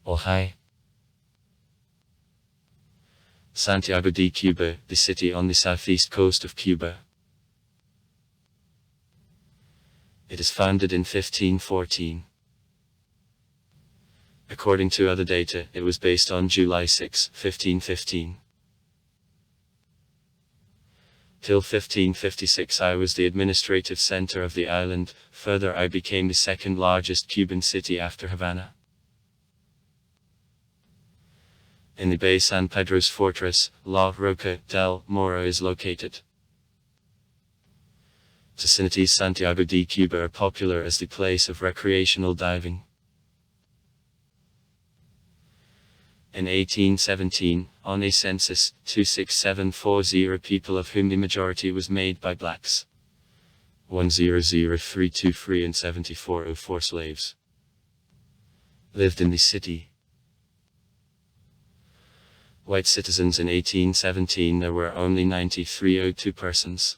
Oh hi. Santiago de Cuba, the city on the southeast coast of Cuba. It is founded in 1514. According to other data, it was based on July 6, 1515. Till 1556 I was the administrative center of the island. Further I became the second largest Cuban city after Havana. In the bay San Pedro's fortress, La Roca del Moro is located. Vicinities Santiago de Cuba are popular as the place of recreational diving. In 1817, on a census, 26740 people, of whom the majority was made by blacks. 100,323 and 7404 slaves lived in the city. White citizens in 1817 there were only 9302 persons.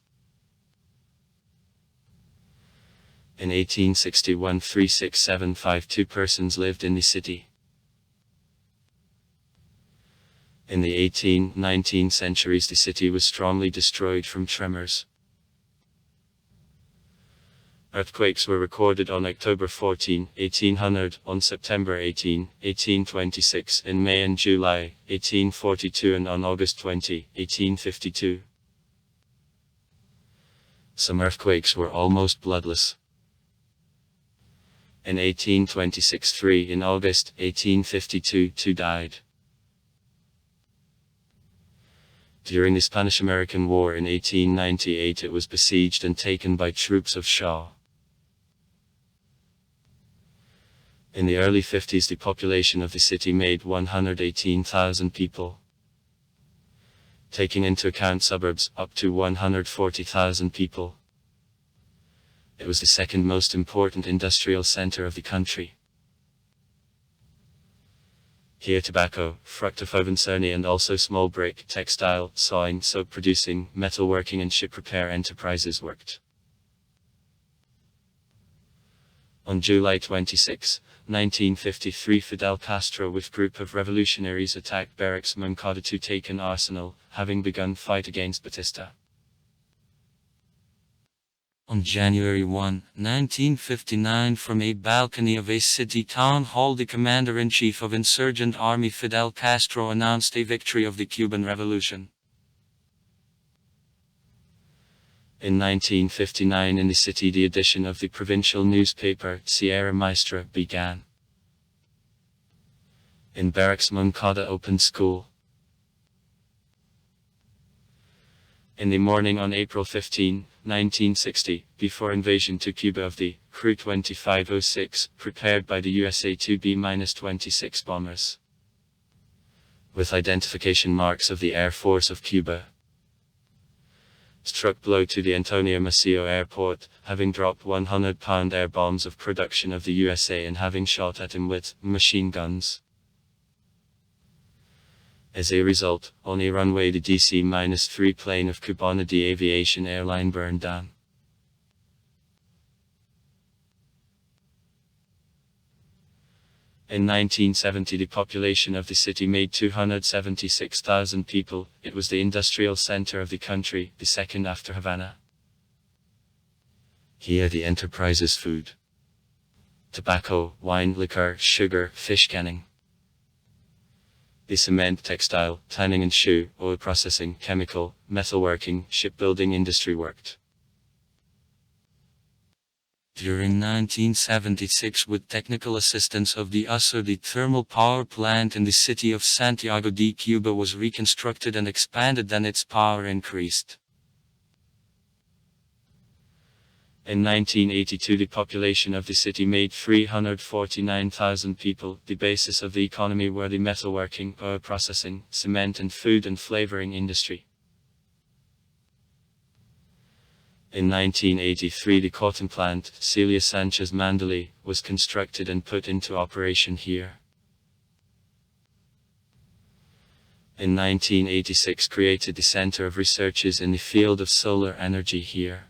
In 1861 36752 persons lived in the city. In the 18th-19th centuries the city was strongly destroyed from tremors. Earthquakes were recorded on October 14, 1800, on September 18, 1826, in May and July, 1842 and on August 20, 1852. Some earthquakes were almost bloodless. In 1826 3 in August, 1852 2 died. During the Spanish-American War in 1898 it was besieged and taken by troops of Shaw. In the early 50s the population of the city made 118,000 people. Taking into account suburbs, up to 140,000 people. It was the second most important industrial center of the country. Here tobacco, fructifovencerni and also small brick, textile, sawing, soap producing, metalworking and ship repair enterprises worked. On July 26, 1953 Fidel Castro with group of revolutionaries attacked Barracks Moncada to take an arsenal, having begun fight against Batista. On January 1, 1959 from a balcony of a city town hall the commander-in-chief of insurgent army Fidel Castro announced a victory of the Cuban Revolution. In 1959 in the city the edition of the provincial newspaper Sierra Maestra began. In Barracks Moncada opened school. In the morning on April 15, 1960, before invasion to Cuba of the Crew 2506, prepared by the USA 2B-26 bombers, with identification marks of the Air Force of Cuba, struck blow to the Antonio Maceo airport, having dropped 100-pound air bombs of production of the USA and having shot at him with machine guns. As a result, on a runway the DC-3 plane of Cubana de Aviation airline burned down. In 1970 the population of the city made 276,000 people. It was the industrial center of the country, the second after Havana. Here the enterprises food, tobacco, wine, liquor, sugar, fish canning. The cement, textile, tanning and shoe, oil processing, chemical, metalworking, shipbuilding industry worked. During 1976 with technical assistance of the USO the thermal power plant in the city of Santiago de Cuba was reconstructed and expanded, then its power increased. In 1982 the population of the city made 349,000 people. The basis of the economy were the metalworking, oil processing, cement and food and flavoring industry. In 1983 the cotton plant, Celia Sanchez Mandalay, was constructed and put into operation here. In 1986 created the Center of Researches in the field of solar energy here.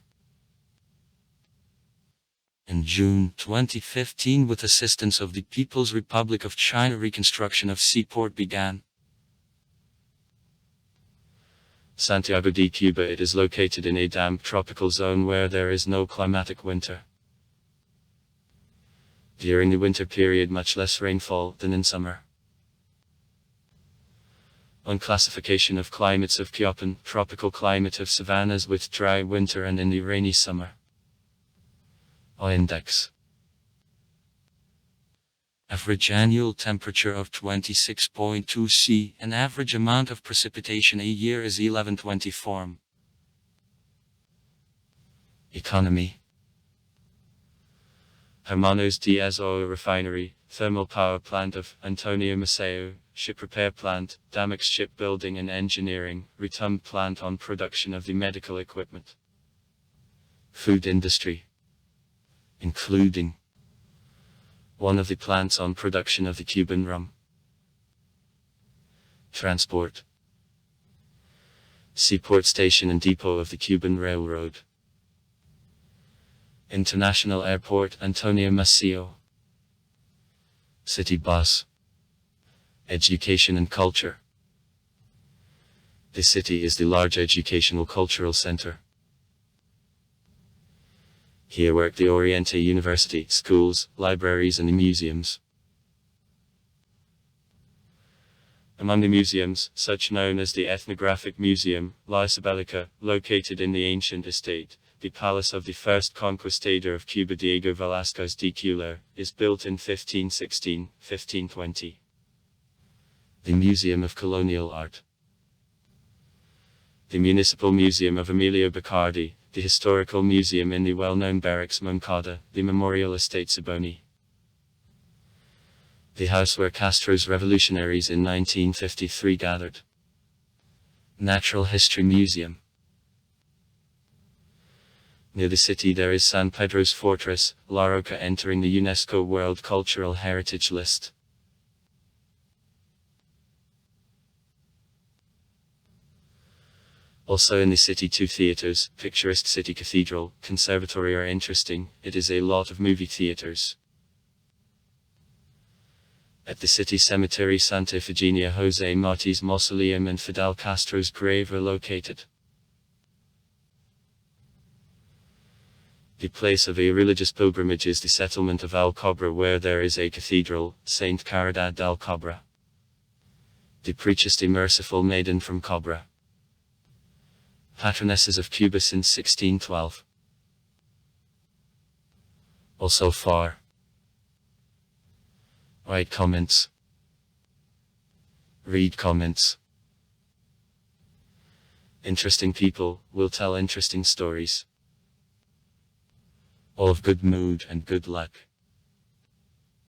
In June 2015, with assistance of the People's Republic of China, reconstruction of seaport began. Santiago de Cuba. It is located in a damp tropical zone where there is no climatic winter. During the winter period, much less rainfall than in summer. On classification of climates of Köppen, tropical climate of savannas with dry winter and in the rainy summer. Index. Average annual temperature of 26.2 C. An average amount of precipitation a year is 1124. Economy. Hermanos Diaz Oil Refinery, thermal power plant of Antonio Maceo, ship repair plant, Damex shipbuilding and engineering, Retumb plant on production of the medical equipment. Food industry, including one of the plants on production of the Cuban rum. Transport, seaport station and depot of the Cuban Railroad. International Airport Antonio Maceo. City bus. Education and culture. The city is the large educational cultural center. Here work the Oriente University, schools, libraries and museums. Among the museums, such known as the Ethnographic Museum, La Isabelica, located in the ancient estate, the palace of the first conquistador of Cuba Diego Velázquez de Cuellar, is built in 1516-1520. The Museum of Colonial Art. The Municipal Museum of Emilio Bacardi, the Historical Museum in the well-known Barracks Moncada, the Memorial Estate Siboney. The house where Castro's revolutionaries in 1953 gathered. Natural History Museum. Near the city there is San Pedro's Fortress, La Roca, entering the UNESCO World Cultural Heritage List. Also in the city, two theaters, picturesque city cathedral, conservatory are interesting. It is a lot of movie theaters. At the city cemetery, Santa Ifigenia, Jose Marti's mausoleum and Fidel Castro's grave are located. The place of a religious pilgrimage is the settlement of Alcobra, where there is a cathedral, Saint Caridad del Cobra. The Priestess Merciful Maiden from Cobra. Patronesses of Cuba since 1612. Also far. Write comments. Read comments. Interesting people will tell interesting stories. All of good mood and good luck.